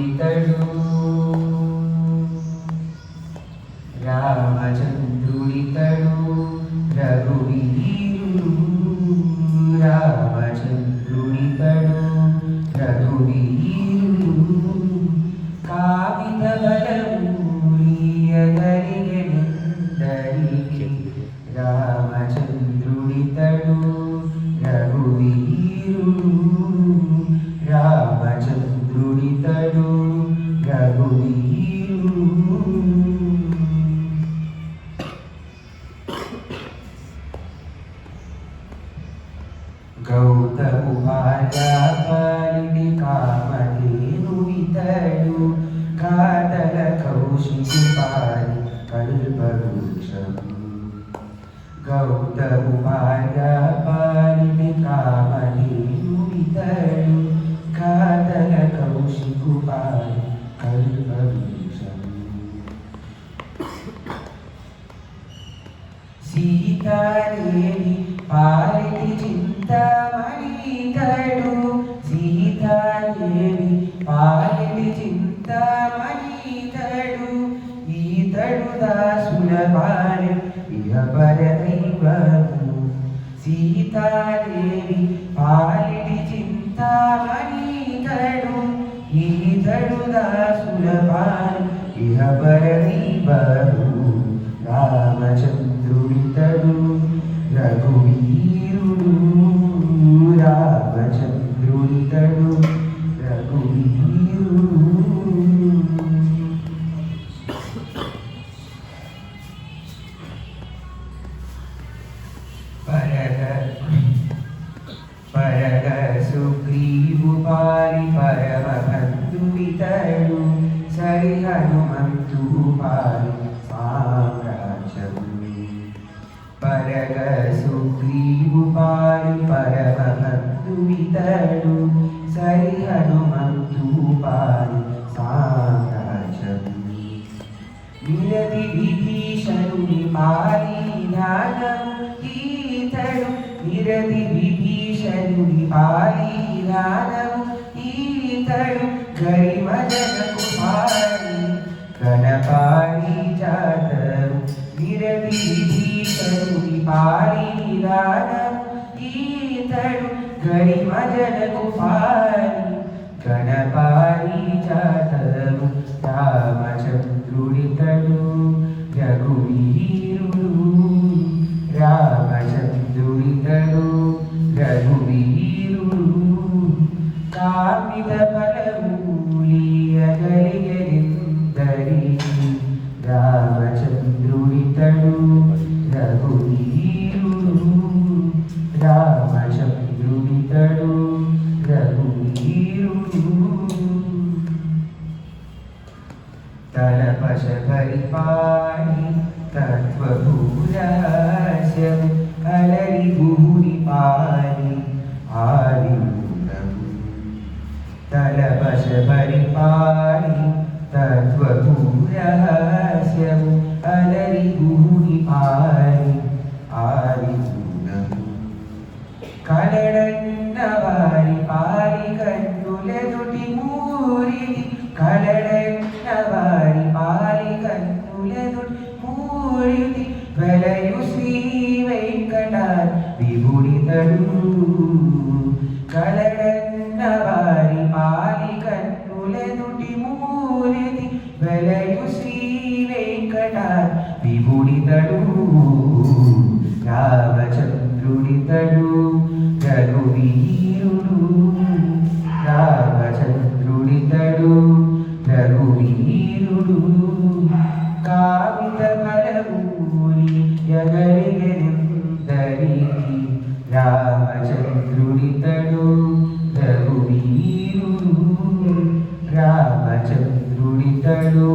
ఇతడు రామచంద్రుడితడు రఘువీరుడు రామచంద్రుడితడు రఘువీరుడు కామిత బలమూలియగలిగెందరికి రామచంద్రుడితడు రఘువీరుడు రామచంద్రుడితడు రఘువీరుడు గౌతము భార్యాపరిని కామధేనుడితడు కాదల కౌశికు పారి కల్పవృక్షము గౌతము భార్యాపరిని కామధేనుడితడు కాదల కౌశికు పారి కల్పవృక్షము సీతాదేవి పాలిటి చింతామణితడు సీతాదేవి పాలిటి చింతామణితడు ఈతడు దాసుల పాలి ఇహ పరదైవము సీతాదేవి పాలిటి చింతామణితడు ఈతడు దాసుల పాలి ఇహ పరదైవము రామచంద్రుడితడు రఘువీరుడు రామచంద్రుడితడు రఘువీరుడు పరగ సుగ్రీవు పారి పరమబంధుడితడు సరి హనుమంతు పారి పరగ సుగ్రీవు పారి పరమబంధుడితడు సరి హనుమంతు పారి సామ్రాజ్యము నిరతి విభీషణుని పారి జ్ఞానము ఈతడు నిరతి విభీషణుని పారి జ్ఞానము ఈతడు గరిమజనకు పారి గణపారి జాతరు నిరతి విభీషణుని పారి జ్ఞానము ఈతడు గరిమజనకు పారి గణపారి జాతరు రామచంద్రుడితడు రఘువీరుడు రామచంద్రుడితడు రఘువీరుడు కామిత బలమూలియగలిగెందరికి రామచంద్రుడితడు రఘువీరుడు రామచంద్రుడితడు రఘువీరుడు తలపశ పరిపాలి తత్వభూరహస్యం అలరి భూరి పాలి ఆదిమూలము తలపశ పరిపాలి తత్వభూరహస్యం అలరి భూరి పాలి ఆదిమూలము కలడన్న వారి పాలి కన్నులెదుటి మూరిది కలడన్న వారి పాలి కన్నులెదుటి మూరిది వెలయు శ్రీ వెంకట విభుడితడు కలడన్న వారి పాలి కన్నులెదుటి మూరిది వెలయు శ్రీ వెంకట విభుడితడు రామచంద్రుడితడు రఘువీరుడు రామచంద్రుడితడు రఘువీరుడు కామిత బలమూలి యగలిగెందరికి రామచంద్రుడితడు రఘువీరుడు రామచంద్రుడితడు